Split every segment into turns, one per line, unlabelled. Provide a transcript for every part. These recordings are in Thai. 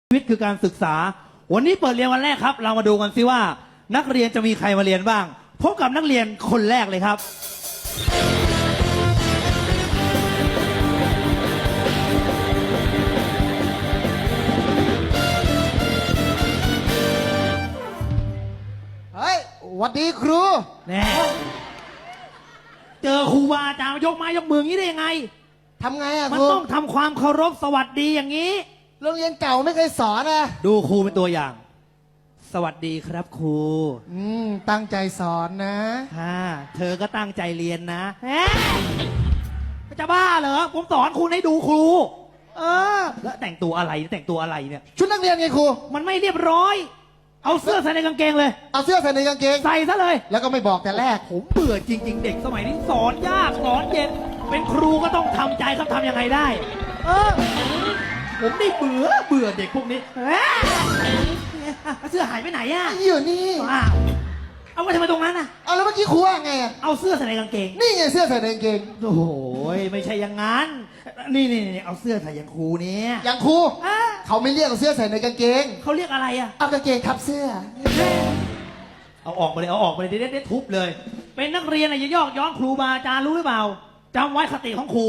ชีวิตคือการศึกษาวันนี้เปิดเรียนวันแรกครับเรามาดูกันซิว่านักเรียนจะมีใครมาเรียนบ้างพบกับนักเรียนคนแรกเลยครับ
เฮ้ยหวัดดีครู
แน่เจอครูบาอาจารย์ยกไม้ยกมืออย่างนี้ได้ยังไง
ทำไงอะค
มัน
รู
ต้องทำความเคารพสวัสดีอย่างนี้
โรงเรียนเก่าไม่เคยสอนนะ
ดูครูเป็นตัวอย่าง สวัสดีครับครู
ตั้งใจสอนนะ
เธอก็ตั้งใจเรียนนะจะบ้าเหรอผมสอนคุณให้ดูครูแล้วแต่งตัวอะไรเนี่ย
ชุดนักเรียนไงครู
มันไม่เรียบร้อย เอาเสื้อใส่ในกางเกงเลย
เอาเสื้อใส่ในกางเกง
ใส่ซะเลย
แล้วก็ไม่บอกแต่แรก
ผมเบื่อจริง ๆ เด็กสมัยนี้สอนยากสอนเย็นเป็นครูก็ต้องทำใจครับทำยังไงได้ ผมได้เบื่อเด็กพวกนี้เสื้อหายไปไหนอะ
อยู่นี่
เอาไว้ทำไมตรงนั้นอะ
เอาแล้วเมื่อกี้ครูว่าไงอะ
เอาเสื้อใส่ในกางเกง
นี่ไงเสื้อใส่ในกางเกง
โอ้โหไม่ใช่อย่างนั้น นี่เอาเสื้อใส่อย่างครูเนี่ย
อย่างครูเขาไม่เรียกเอาเสื้อใส่ในกางเกง
เขาเรียกอะไรอะ
เอากางเกงทับเสื้อ
เอาออกมาเลยเด็ดทุบเลย เป็นนักเรียนอย่ายอกย้อนครูบาอาจารย์รู้หรือเปล่าจำไว้คติของครู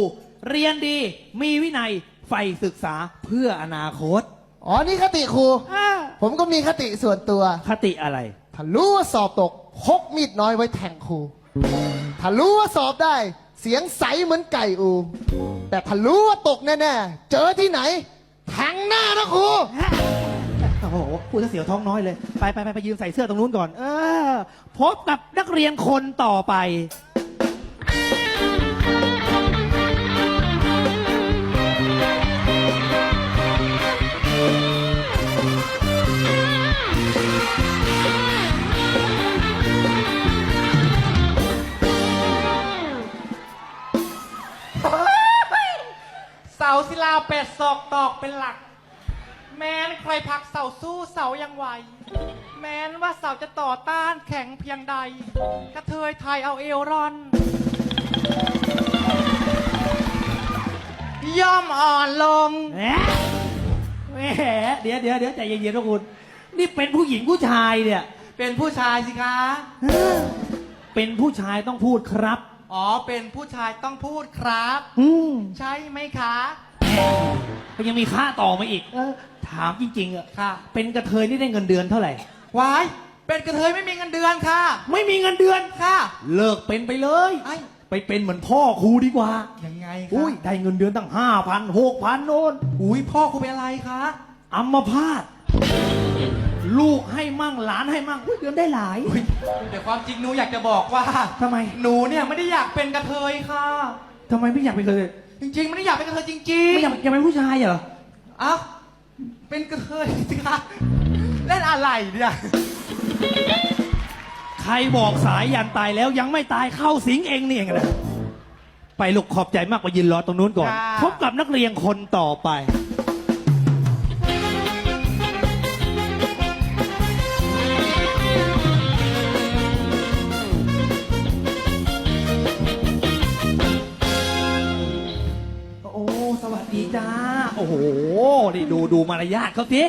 เรียนดีมีวินัยใฝ่ศึกษาเพื่ออนาคต
อ๋อนี่คติครู ผมก็มีคติส่วนตัว
คติอะไร
ถ้ารู้ว่าสอบตกพกมีดน้อยไว้แทงครู ถ้ารู้ว่าสอบได้ เสียงใสเหมือนไก่อู แต่ถ้ารู้ว่าตกแน่ๆ เจอที่ไหน แทงหน้านะครู
โอ้โหพูดจะเสียวท้องน้อยเลยไปยืนใส่เสื้อตรงนู้นก่อนพบกับนักเรียนคนต่อไป
เสาศิลาเป็ดศอกตอกเป็นหลัก แม้นใครผลักเสาสู้เสายังไหวแม้นว่าเสาจะต่อต้านแข็งเพียงใดกระเทยไทยเอาเอวร่อน ย่อมอ่อนลง
แหมเดี๋ยวใจเย็นๆทุกคนนี่เป็นผู้หญิงผู้ชายเนี่ย
เป็นผู้ชายสิคะ
เป็นผู้ชายต้องพูดครับ
อ๋อเป็นผู้ชายต้องพูดครับ ใช่ไหมคะ
ก็ยังมีค่าต่อมาอีกถามจริงๆอะ
ค่ะ
เป็นกระเทยนี่ได้เงินเดือนเท่าไหร่
วายเป็นกระเทยไม่มีเงินเดือนค่ะ
ไม่มีเงินเดือน
ค่ะ
เลิกเป็นไปเลย
ไอ้
ไปเป็นเหมือนพ่อครูดีกว่า
ยังไงคะ
อุ้ยได้เงินเดือนตั้ง5,000 6,000โน่น
อุ้ยพ่อคุณเป็นอะไรคะ
อัมพาตลูกให้มั่งหลานให้มั่งเดือนได้หลาย
แต่ความจริงหนูอยากจะบอกว่า
ทำไม
หนูเนี่ยไม่ได้อยากเป็นกระเทยค่ะ
ทำไมไม่อยากเป็นกระเทย
จริงๆไม่ได้อยากเป็นกระเทยจริง
ไม่อยากเป็นผู้ชายเหรอ
ๆอ้าวเป็นกระเทยสิคะเล่นอะไรเนี่ย
ใครบอกสายยันตายแล้วยังไม่ตายเข้าสิงเองนี่เองนะไปลูกขอบใจมากไปยืนรอตรงนู้นก่อน พบกับนักเรียนคนต่อไปโอ้สวัสดีจ้าโอ้โหนี่ดูมารยาทเขาสิ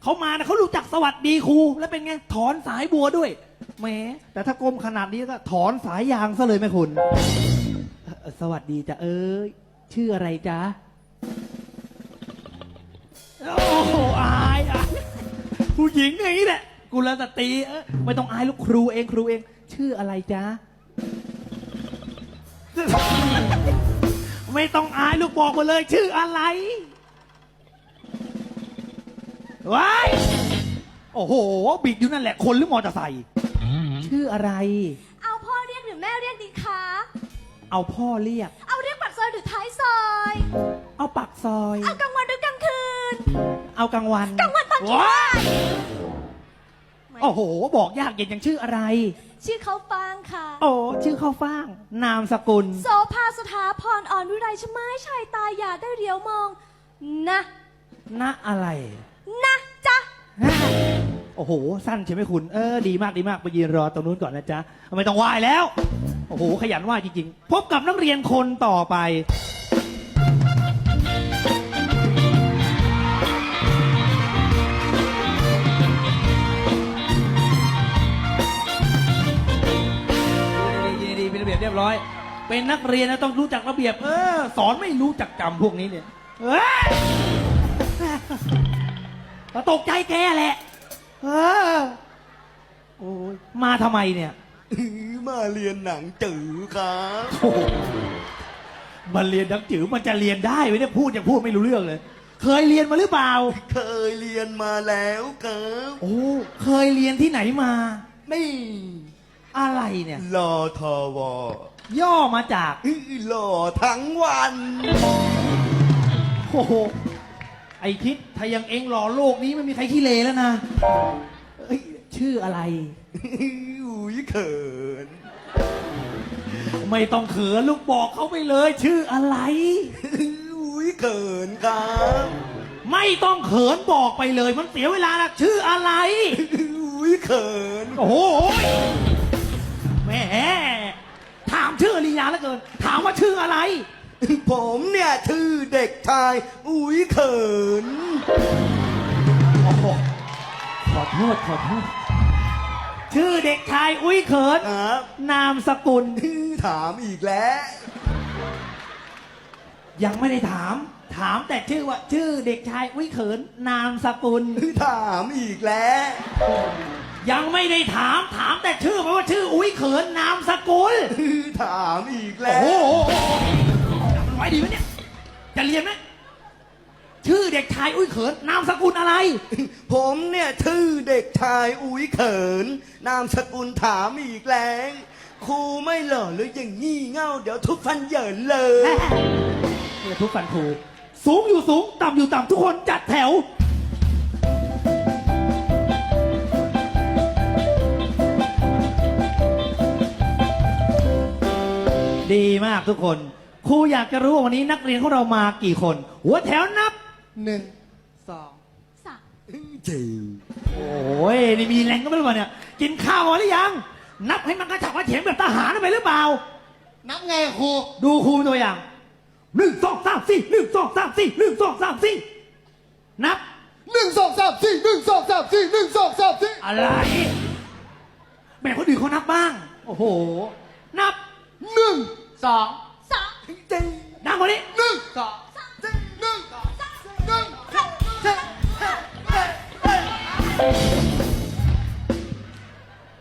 เขามานะเขารู้จักสวัสดีครูแล้วเป็นไงถอนสายบัวด้วยแหมแต่ถ้าก้มขนาดนี้ก็ถอนสายยางซะเลยไหมคุณสวัสดีจ้ะชื่ออะไรจ๊ะโอ้โหอายผู้หญิงอย่างนี้แหละกุลสตรีไม่ต้องอายลูกครูเองชื่ออะไรจ๊ะไม่ต้องอายลูกบอกมาเลยชื่ออะไรว้ายโอ้โหบิดอยู่นั่นแหละคนหรือมอเตอร์ไซค์ชื่ออะไร
เอาพ่อเรียกหรือแม่เรียกดีคะ
เอาพ่อเรียก
เอาเรียกปากซอยหรือท้ายซอย
เอาปากซอย
เอากลางวันหรือกลางคืน
เอากลางวัน
กลางวันตอนกี่
ว้า
วัน
โอ้โหบอกยากเย็นยังชื่ออะไร
ชื่อเขาฟางค่ะ
โอ้ชื่อข้าวฟ่าง นามสกุล
โสภาสถาพรอ่อนวิไรชไม้ชายตาอย่าได้เลี้ยวมอง นะ
ณอะไร
นะจ๊ะ
โอ้โห สั้นใช่ไหมคุณ ดีมากไปยืนรอตรงนู้นก่อนนะจ๊ะไม่ต้องไหว้แล้ว โอ้โห ขยันไหว้จริงๆ พบกับนักเรียนคนต่อไป เป็นนักเรียนนะต้องรู้จักระเบียบ สอนไม่รู้จักจำพวกนี้เนี่ยเฮ้ยก็ตกใจแกแหละโอ้ยมาทำไมเนี่ย
มาเรียนหนังจือครับ
โอ้โหมันเรียนดังจื๋อมันจะเรียนได้ไหมเนี่ยพูดยังพูดไม่รู้เรื่องเลย เคยเรียนมาหรือเปล่า
เคยเรียนมาแล้วครับ
โอ้เคยเรียนที่ไหนมา
นี่
อะไรเนี่ย
รอทว
ย่อมาจาก
หล่อทั้งวัน
โอ้โหไอทิศถ้ายังเองหล่อโลกนี้ไม่มีใครขี้เลแล้วนะเอ้ยชื่ออะไร
อุ้ยเขิน
ไม่ต้องเขินลูกบอกเขาไปเลย ชื่ออะไร
อุ้ยเขินครับ
ไม่ต้องเขินบอกไปเลย มันเสียเวลานะชื่ออะไร
อุ้ยเขิน
โอ้โหแหมถามชื่อลีลาแล้วเกิน ถามว่าชื่ออะไร
ผมเนี่ยชื่อเด็กชาย อุ้ยเขิน
โอ้โหขอโทษชื่อเด็กชายอุ้ยเขิน
ครับ
นามสกุล
ถามอีกแล้ว
ยังไม่ได้ถาม ถามแต่ชื่อว่า ชื่อเด็กชายอุ้ยเขิน นามสกุล
ถามอีกแล้ว
ยังไม่ได้ถาม ถามแต่ชื่อเพราะว่าชื่ออุ้ยเขิน นามสกุล
ถามอีก
โอ้
แล้ว
โหจำมันไว้ดีไหมเนี่ย จะเรียนไหมชื่อเด็กชายอุ้ยเขิน นามสกุลอะไร
ผมเนี่ยชื่อเด็กชายอุ้ยเขิน นามสกุลถามอีกแล้วครูไม่หล่อหรืออย่างงี่เง่าเดี๋ยวทุบฟันเหยินเลย
เนี่ยทุกฟันครูสูงอยู่สูง ต่ำอยู่ต่ำทุกคนจัดแถว ดีมากทุกคน ครูอยากจะรู้ว่าวันนี้นักเรียนของเรามากี่คน หัวแถวนับ
1
สาม
จริง
โอ้ยนี่มีแรงก็ไม่รู้ว่าเนี่ย กินข้าวมาหรือยัง นับให้มันกระฉับกระเฉงแบบทหารไปหรือเปล่า
นับไงครู
ดูครูเป็นตัวอย่าง1 2 3 4 1 2 3 4 1 2 3 4นับ
1 2 3 4 1 2 3 4 1 2 3 4
อะไรแม่คนอื่นเขานับบ้าง โอ้โห นับ
1
สอง
สาม
จริง
นับคนนี้
สอง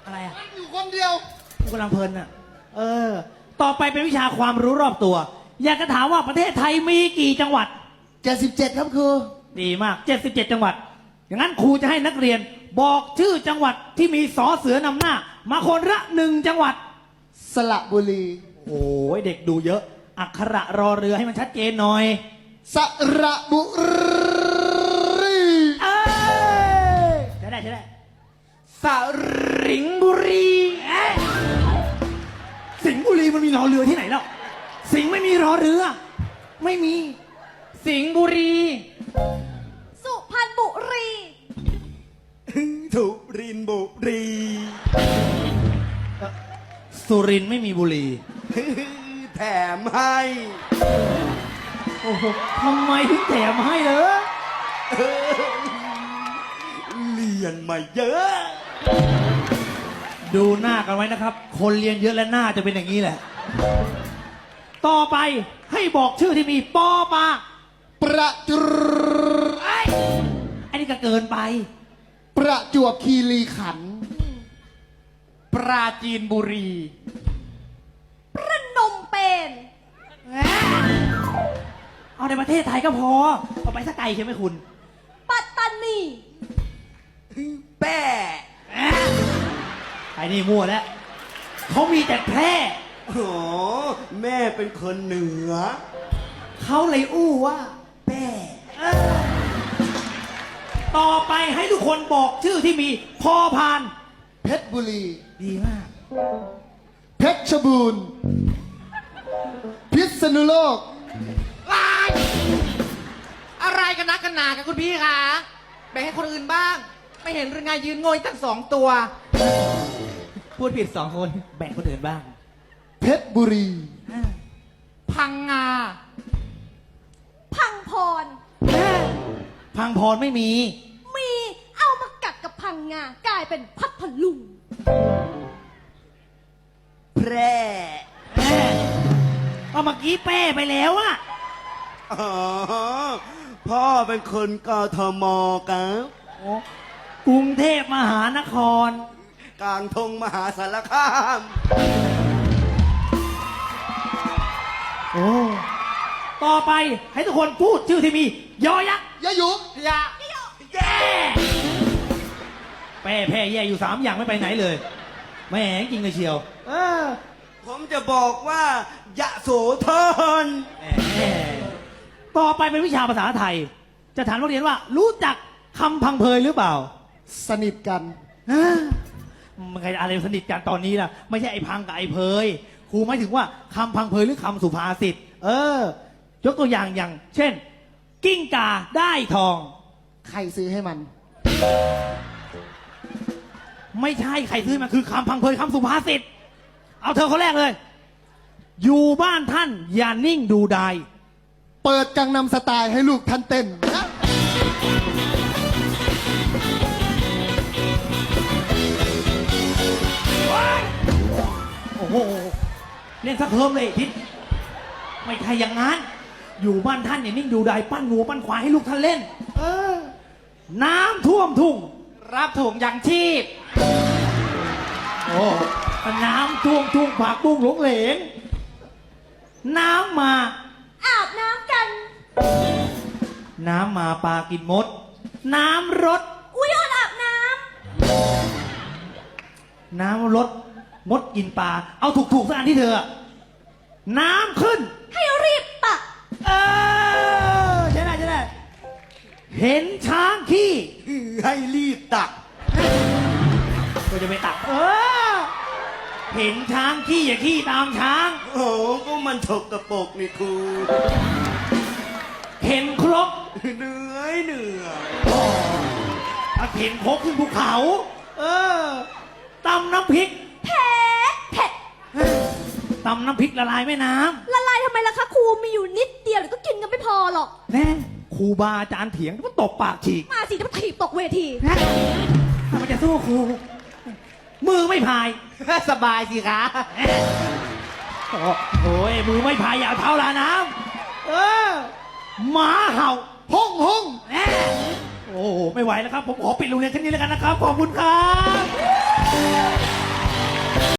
อะไรอ่ะ
อยู่คนเดียว
กูกำลังเพลินอ่ะ ต่อไปเป็นวิชาความรู้รอบตัว อยากจะถามว่าประเทศไทยมีกี่จังหวัด
77ครับครู
ดีมาก 77 จังหวัด อย่างนั้นครูจะให้นักเรียนบอกชื่อจังหวัดที่มีสอเสือนำหน้า มาคนละ1 จังหวัด
สระบุรี
โอ้ยเด็กดูเยอะ อักขระรอเรือให้มันชัดเจนหน่อย
สระบุรี
เอ้ยใช่ได้สริงห์บุรีเอ้ยสิงห์บุรีมันมีรอเรือที่ไหนแล้ว สิงห์ไม่มีรอเรือ ไม่มี
สิงห์บุรี
สุพรรณบุรี
ทุรินทร์บุรี
สุรินทร์ไม่มีบุรี
แถมให้
โอ้โหทำไมถึงแถมให้เหรอ
เรียนมาเยอะ
ดูหน้ากันไว้นะครับ คนเรียนเยอะและหน้าจะเป็นอย่างนี้แหละ ต่อไปให้บอกชื่อที่มีปอปา
ประจุ
ไอ้อันนี้ก็เกินไป
ประจวบคีรีขันธ์
ปราจีนบุรี
ประนมเปญ
เอาในประเทศไทยก็พอ เอาไปสักไกลใช่ไหมคุณ
ปัตตานี
แป้
ไอ้นี่มั่วแล้ว เขามีแต่แพร่
โอ้แม่เป็นคนเหนือ
เขาเลยอู้ว่าแป้ต่อไปให้ทุกคนบอกชื่อที่มีพอพาน
เพชรบุรี
ดีมาก
เพชรบูรณ์ พิษณุโลก
อะไรกันนักกันหนากับคุณพี่คะแบ่งให้คนอื่นบ้าง ไม่เห็นหรือไงยืนโงยตั้ง2 ตัว
พูดผิด2 คน แบ่งคนอื่นบ้าง
เพชรบุรี
พังงา
พังพร
พังพรไม่มี
มีเอามากัดกับพังงากลายเป็นพัทลุง
แพร่
แม่ เมื่อกี้แป้ไปแล้วอะ
อ๋อ พ่อเป็นคนกทมครับ
กรุงเทพมหานคร
กลางทงมหาสารคาม
โอ้ ต่อไปให้ทุกคนพูดชื่อที่มียอยักษ์
ยะหยุ
อย่า
แย่แพ้แย่อยู่3อย่างไม่ไปไหนเลยแหม่จริงเลยเชียว
ผมจะบอกว่ายะโสธร
แหม่ต่อไปเป็นวิชาภาษาไทย จะถามนักเรียนว่า รู้จักคำพังเพยหรือเปล่า
สนิทกัน
มันใครอะไรสนิทกันตอนนี้ล่ะ ไม่ใช่ไอ้พังกับไอ้เพยครูหมายถึงว่าคำพังเพยหรือคำสุภาษิตยกตัวอย่างอย่าง เช่น กิ้งก่าได้ทอง
ใครซื้อให้มัน
ไม่ใช่ใครซื้อมาคือคำพังเพยคำสุภาษิตเอาเธอคนแรกเลย อยู่บ้านท่านอย่านิ่งดูดาย
เปิดกังนำสไตล์ให้ลูกท่านเต้น
โอ้โหเล่นสักเพิ่มเลยทิศไม่ใช่อย่างนั้น อยู่บ้านท่านอย่านิ่งดูดายปั้นงูปั้นควายให้ลูกท่านเล่น น้ำท่วมทุ่ง
รับถุงยังชีพ
โอ้น้ำท่วมทุ่งผักบุ้งหลงเหลง น้ำมา
อาบน้ำกัน
น้ำมาปลากินมด น้ำรด
อุ้ยอดอาบน้
น้ำรดมดกินปลา เอาถูกๆสักอันที่เธอ น้ำขึ้น
ำให้รีบตัก
ใช่ได้ เห็นช้างขี้
ให้รีบตัก
ก็จะไปตัก เห็นช้างขี้อย่าขี้ตามช้าง
โอ้ก็มันถกกระปรกนี่ครู
เห็นครก
เหนื่อย
เห็นครกขึ้นภูเขา ตำน้ำพริก
เผ็ดเผ็ด
ตำน้ำพริกละลายแม่น้
ละลายทำไมล่ะคะครูมีอยู่นิดเดียวเดี๋ยวก็กินกันไม่พอหรอก
ำแน่ครูบาอาจารย์เถียงก็ตบปากฉีก
มาสิจะมาถีบตกเวที
ทำไมจะสู้ครู มือไม่พาย
สบายสิคะ
โอ้ยมือไม่พายอย่าเอาเท้าลาน้ำหมาเห่า
ห้องห้อง
แน่โอ้โหไม่ไหวแล้วครับ ผมขอปิดโรงเรียนแค่นี้แล้วกันนะครับ ขอบคุณครับ